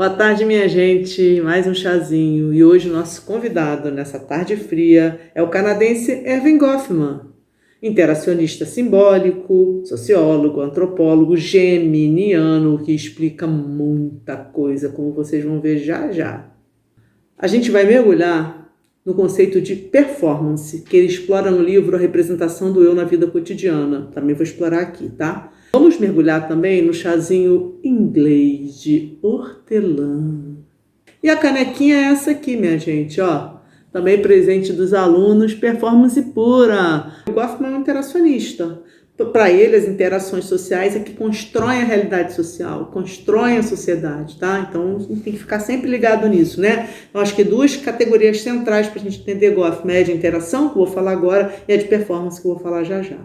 Boa tarde, minha gente. Mais um chazinho. E hoje o nosso convidado nessa tarde fria é o canadense Erving Goffman, interacionista simbólico, sociólogo, antropólogo, geminiano, que explica muita coisa, como vocês vão ver já já. A gente vai mergulhar no conceito de performance, que ele explora no livro A Representação do Eu na Vida Cotidiana. Também vou explorar aqui, tá? Vamos mergulhar também no chazinho inglês de hortelã. E a canequinha é essa aqui, minha gente, ó. Também presente dos alunos, performance pura. O Goffman é um interacionista. Para ele, as interações sociais é que constroem a realidade social, constroem a sociedade, tá? Então, a gente tem que ficar sempre ligado nisso, né? Eu acho que duas categorias centrais para a gente entender Goffman é a de interação, que eu vou falar agora, e a de performance, que eu vou falar já já.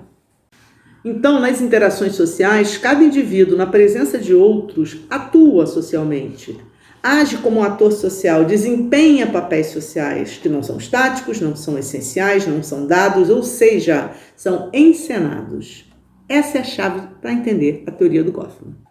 Então, nas interações sociais, cada indivíduo, na presença de outros, atua socialmente, age como um ator social, desempenha papéis sociais que não são estáticos, não são essenciais, não são dados, ou seja, são encenados. Essa é a chave para entender a teoria do Goffman.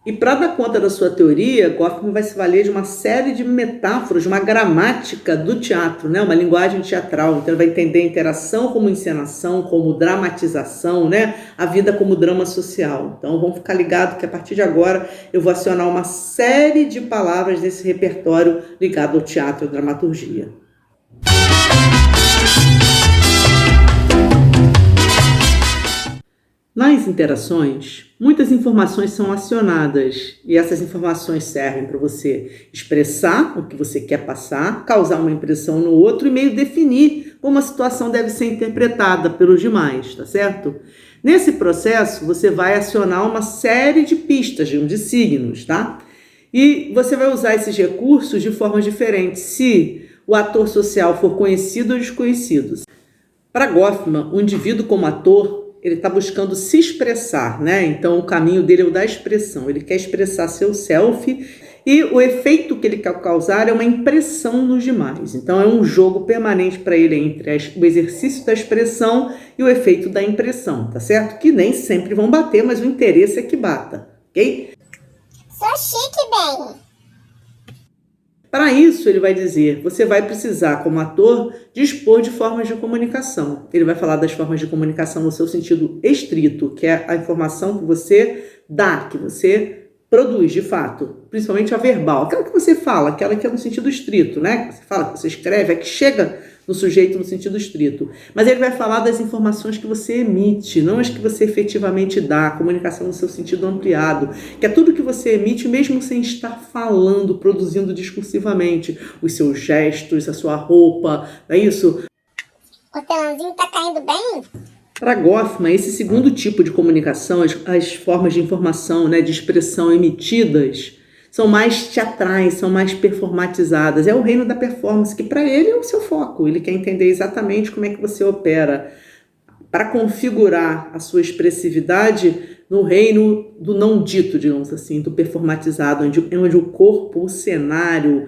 E para dar conta da sua teoria, Goffman vai se valer de uma série de metáforas, de uma gramática do teatro, né? Uma linguagem teatral. Então ele vai entender a interação como encenação, como dramatização, né? A vida como drama social. Então vamos ficar ligados que a partir de agora eu vou acionar uma série de palavras desse repertório ligado ao teatro e à dramaturgia. Nas interações, muitas informações são acionadas e essas informações servem para você expressar o que você quer passar, causar uma impressão no outro e meio definir como a situação deve ser interpretada pelos demais, tá certo? Nesse processo, você vai acionar uma série de pistas, de signos, tá? E você vai usar esses recursos de formas diferentes, se o ator social for conhecido ou desconhecido. Para Goffman, o indivíduo como ator, ele está buscando se expressar, né? Então, o caminho dele é o da expressão. Ele quer expressar seu self e o efeito que ele quer causar é uma impressão nos demais. Então, é um jogo permanente para ele entre o exercício da expressão e o efeito da impressão, tá certo? Que nem sempre vão bater, mas o interesse é que bata, ok? Sou chique, bem. Para isso, ele vai dizer, você vai precisar, como ator, dispor de formas de comunicação. Ele vai falar das formas de comunicação no seu sentido estrito, que é a informação que você dá, que você produz de fato, principalmente a verbal. Aquela que você fala, aquela que é no sentido estrito, né? Que você fala, que você escreve, é que chega no sujeito no sentido estrito. Mas ele vai falar das informações que você emite, não as que você efetivamente dá, a comunicação no seu sentido ampliado, que é tudo que você emite mesmo sem estar falando, produzindo discursivamente, os seus gestos, a sua roupa, não é isso? O hortelãzinho tá caindo bem? Para Goffman, esse segundo tipo de comunicação, as formas de informação, né, de expressão emitidas, são mais teatrais, são mais performatizadas. É o reino da performance, que para ele é o seu foco. Ele quer entender exatamente como é que você opera para configurar a sua expressividade no reino do não dito, digamos assim, do performatizado, onde o corpo, o cenário,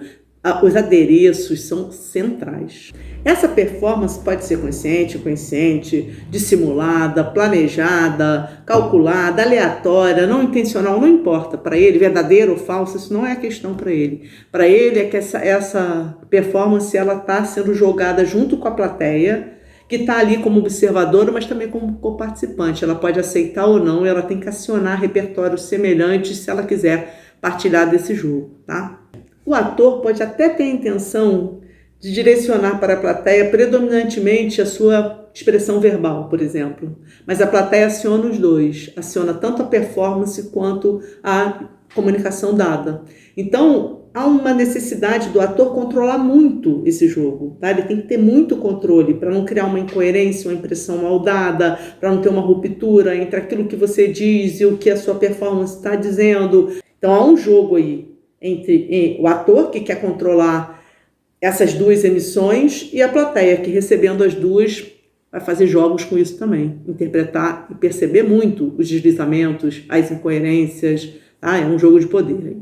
os adereços são centrais. Essa performance pode ser consciente, inconsciente, dissimulada, planejada, calculada, aleatória, não intencional, não importa. Para ele, verdadeiro ou falso, isso não é a questão para ele. Para ele é que essa performance está sendo jogada junto com a plateia, que está ali como observadora, mas também como coparticipante. Ela pode aceitar ou não, ela tem que acionar repertórios semelhantes se ela quiser partilhar desse jogo, tá? O ator pode até ter a intenção de direcionar para a plateia predominantemente a sua expressão verbal, por exemplo. Mas a plateia aciona os dois, aciona tanto a performance quanto a comunicação dada. Então, há uma necessidade do ator controlar muito esse jogo, tá? Ele tem que ter muito controle para não criar uma incoerência, uma impressão mal dada, para não ter uma ruptura entre aquilo que você diz e o que a sua performance está dizendo. Então, há um jogo aí entre o ator, que quer controlar essas duas emissões, e a plateia, que recebendo as duas vai fazer jogos com isso também, interpretar e perceber muito os deslizamentos, as incoerências, tá? É um jogo de poder.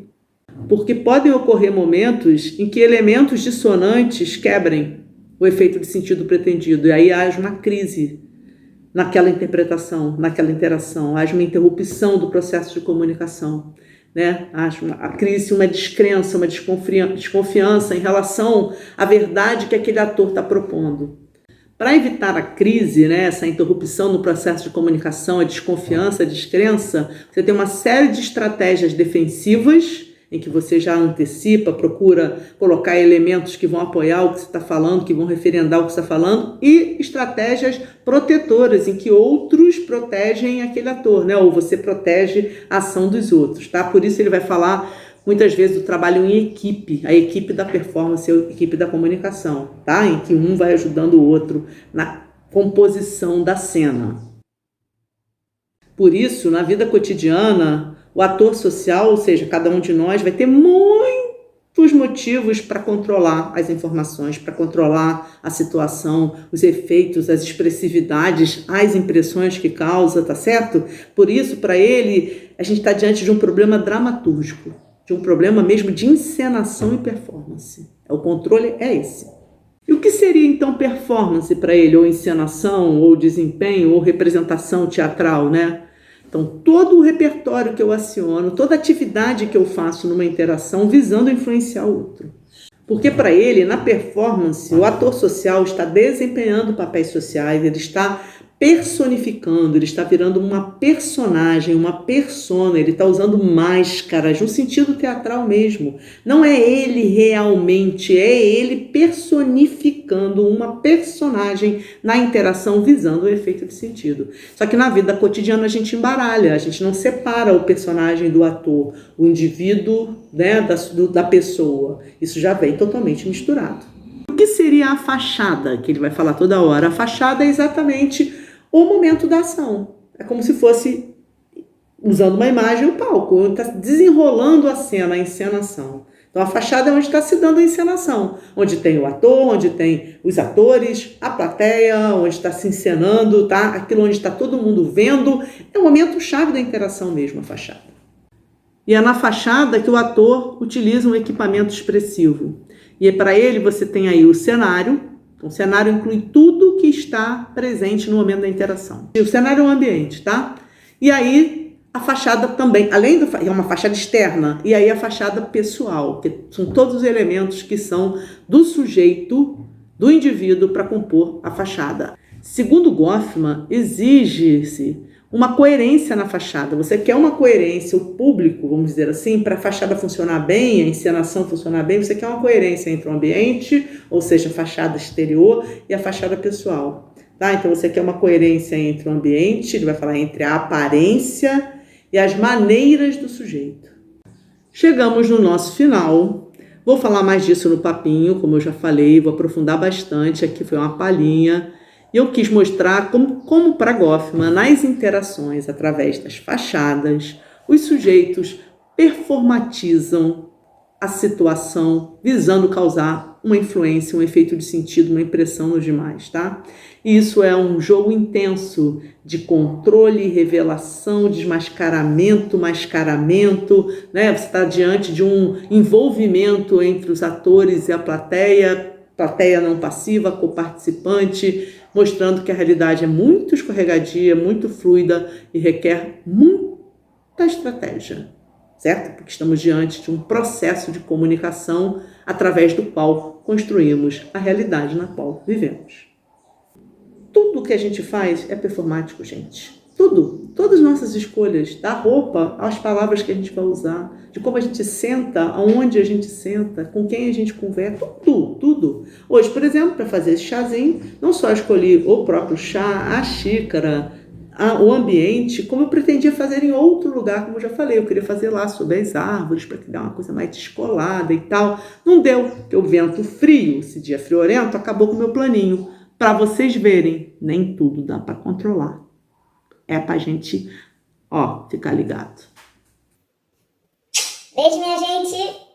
Porque podem ocorrer momentos em que elementos dissonantes quebrem o efeito de sentido pretendido, e aí haja uma crise naquela interpretação, naquela interação, haja uma interrupção do processo de comunicação. né? Cria-se uma descrença, uma desconfiança em relação à verdade que aquele ator está propondo. Para evitar a crise, né, essa interrupção no processo de comunicação, a desconfiança, a descrença, você tem uma série de estratégias defensivas, em que você já antecipa, procura colocar elementos que vão apoiar o que você está falando, que vão referendar o que você está falando, e estratégias protetoras, em que outros protegem aquele ator, né? Ou você protege a ação dos outros, tá? Por isso ele vai falar muitas vezes do trabalho em equipe, a equipe da performance, a equipe da comunicação, tá? Em que um vai ajudando o outro na composição da cena. Por isso, na vida cotidiana, o ator social, ou seja, cada um de nós, vai ter muitos motivos para controlar as informações, para controlar a situação, os efeitos, as expressividades, as impressões que causa, tá certo? Por isso, para ele, a gente está diante de um problema dramatúrgico, de um problema mesmo de encenação e performance. O controle é esse. E o que seria então performance para ele? Ou encenação, ou desempenho, ou representação teatral, né? Então, todo o repertório que eu aciono, toda atividade que eu faço numa interação visando influenciar o outro. Porque para ele, na performance, o ator social está desempenhando papéis sociais, ele está personificando, ele está virando uma personagem, uma persona, ele está usando máscaras, no sentido teatral mesmo. Não é ele realmente, é ele personificando uma personagem na interação visando o efeito de sentido. Só que na vida cotidiana a gente embaralha, a gente não separa o personagem do ator, o indivíduo, né, da pessoa. Isso já vem totalmente misturado. O que seria a fachada, que ele vai falar toda hora? A fachada é exatamente o momento da ação. É como se fosse, usando uma imagem, o palco, onde está desenrolando a cena, a encenação. Então a fachada é onde está se dando a encenação, onde tem o ator, onde tem os atores, a plateia, onde está se encenando, tá? Aquilo onde está todo mundo vendo. É o momento chave da interação mesmo, a fachada. E é na fachada que o ator utiliza um equipamento expressivo. E para ele você tem aí o cenário. O cenário inclui tudo que está presente no momento da interação. E o cenário é um ambiente, tá? E aí a fachada também, além do é uma fachada externa, e aí a fachada pessoal, que são todos os elementos que são do sujeito, do indivíduo para compor a fachada. Segundo Goffman, exige-se uma coerência na fachada. Você quer uma coerência, o público, vamos dizer assim, para a fachada funcionar bem, a encenação funcionar bem, você quer uma coerência entre o ambiente, ou seja, a fachada exterior, e a fachada pessoal. Tá? Então você quer uma coerência entre o ambiente, ele vai falar entre a aparência e as maneiras do sujeito. Chegamos no nosso final. Vou falar mais disso no papinho, como eu já falei, vou aprofundar bastante, aqui foi uma palhinha. E eu quis mostrar como para Goffman, nas interações através das fachadas, os sujeitos performatizam a situação visando causar uma influência, um efeito de sentido, uma impressão nos demais, tá? E isso é um jogo intenso de controle, revelação, desmascaramento, mascaramento, né? Você está diante de um envolvimento entre os atores e a plateia não passiva, coparticipante, mostrando que a realidade é muito escorregadia, muito fluida e requer muita estratégia, certo? Porque estamos diante de um processo de comunicação através do qual construímos a realidade na qual vivemos. Tudo que a gente faz é performático, gente. Tudo. Todas as nossas escolhas, da roupa às palavras que a gente vai usar, de como a gente senta, aonde a gente senta, com quem a gente conversa, tudo. Hoje, por exemplo, para fazer esse chazinho, não só escolhi o próprio chá, a xícara, o ambiente, como eu pretendia fazer em outro lugar, como eu já falei, eu queria fazer lá sob as árvores, para que dê uma coisa mais descolada e tal. Não deu, porque o vento frio, esse dia friorento, acabou com o meu planinho. Para vocês verem, nem tudo dá para controlar. É pra gente, ficar ligado. Beijo, minha gente!